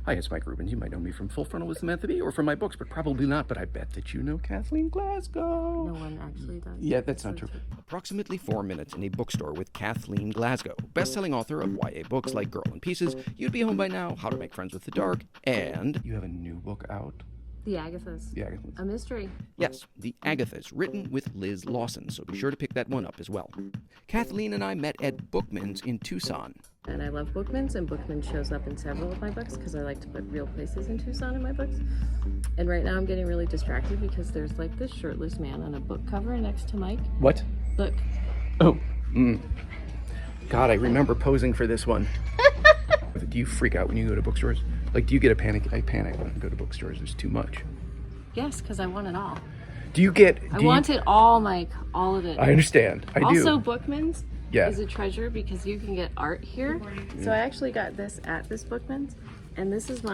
Hi, it's Mike Rubin. You might know me from Full Frontal with Samantha Bee or from my books, but probably not. But I bet that you know Kathleen Glasgow. No one actually does. Yeah, that's not true. Approximately 4 minutes in a bookstore with Kathleen Glasgow, best-selling author of YA books like Girl in Pieces, You'd Be Home by Now, How to Make Friends with the Dark, and you have a new book out. The Agathas. The Agathas. A mystery. Yes, The Agathas, written with Liz Lawson, so be sure to pick that one up as well. Kathleen and I met at Bookman's in Tucson. And I love Bookman's, and Bookman shows up in several of my books because I like to put real places in Tucson in my books. And right now I'm getting really distracted because there's like this shirtless man on a book cover next to Mike. What? Look. Oh. God, I remember posing for this one. Do you freak out when you go to bookstores? Like, do you get a panic? I panic when I go to bookstores. There's too much. Yes, because I want it all. Do you get... I want it all, Mike. All of it. I understand. I do. Also, Bookman's Yeah. is a treasure because you can get art here. So I actually got this at this Bookman's, and this is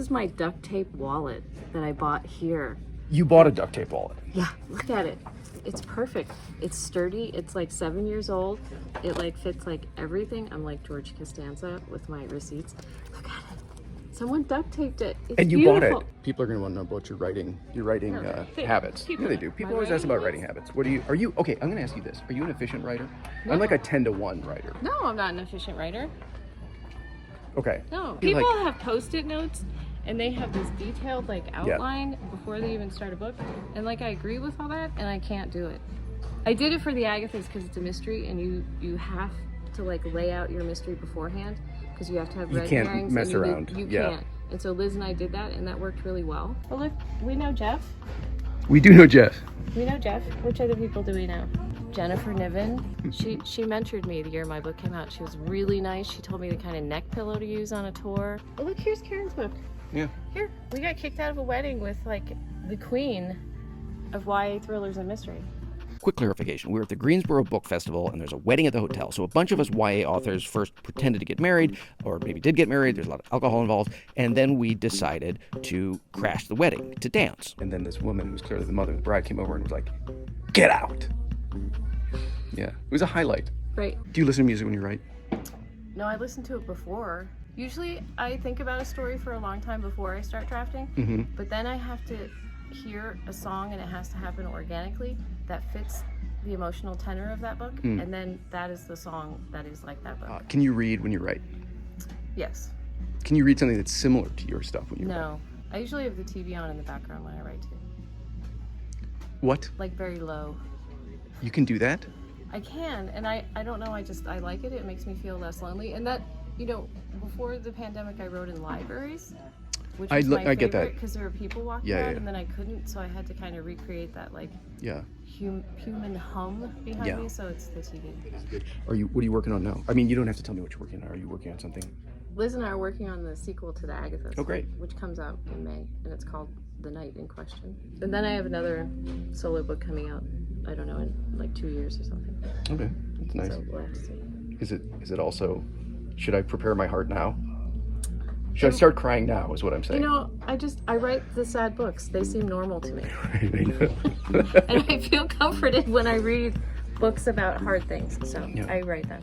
my duct tape wallet that I bought here. You bought a duct tape wallet. Yeah, look at it. It's perfect. It's sturdy. It's like 7 years old. It like fits like everything. I'm like George Costanza with my receipts. Look at it. Someone duct taped it. It's And you beautiful. bought it. People are going to want to know about your writing habits. people- Yeah, they do. People my always ask writing about writing habits. Okay, I'm going to ask you this. Are you an efficient writer? I'm like a 10-to-1 writer. No, I'm not an efficient writer. Okay. No, You're people like- have Post-it notes and they have this detailed like outline before they even start a book. And like I agree with all that and I can't do it. I did it for the Agathas because it's a mystery and you have to like lay out your mystery beforehand because you have to have red can't herrings. mess and around. You Yeah. can't. And so Liz and I did that and that worked really well. Oh look, we know Jeff. We do know Jeff. We know Jeff. Which other people do we know? Jennifer Niven. She mentored me the year my book came out. She was really nice. She told me the kind of neck pillow to use on a tour. Oh look, here's Karen's book. Yeah. Here, we got kicked out of a wedding with like the queen of YA thrillers and mystery. Quick clarification. We were at the Greensboro Book Festival and there's a wedding at the hotel. So a bunch of us YA authors first pretended to get married, or maybe did get married. There's a lot of alcohol involved. And then we decided to crash the wedding, to dance. And then this woman, who was clearly the mother of the bride, came over and was like, "Get out." Yeah, it was a highlight. Right. Do you listen to music when you write? No, I listened to it before. Usually I think about a story for a long time before I start drafting, but then I have to hear a song and it has to happen organically that fits the emotional tenor of that book, and then that is the song that is like that book. Can you read when you write? Yes. Can you read something that's similar to your stuff when you write? No. I usually have the TV on in the background when I write too. What? Like very low. You can do that? I can, and I don't know, I like it. It makes me feel less lonely. And that, you know, before the pandemic I wrote in libraries, which was my I get that. favorite because there were people walking Yeah, around yeah. and then I couldn't, so I had to kind of recreate that like Yeah. human hum behind Yeah. me, so it's the TV. What are you working on now? I mean, you don't have to tell me what you're working on. Are you working on something? Liz and I are working on the sequel to the Agathas. Oh, great. Which comes out in May, and it's called The Night in Question. And then I have another solo book coming out, I don't know, in like 2 years or something. Okay, that's nice. So we'll have to see. Is it also, should I prepare my heart now? Should I start crying now is what I'm saying. You know, I write the sad books. They seem normal to me. Right. And I feel comforted when I read books about hard things. So Yeah. I write them.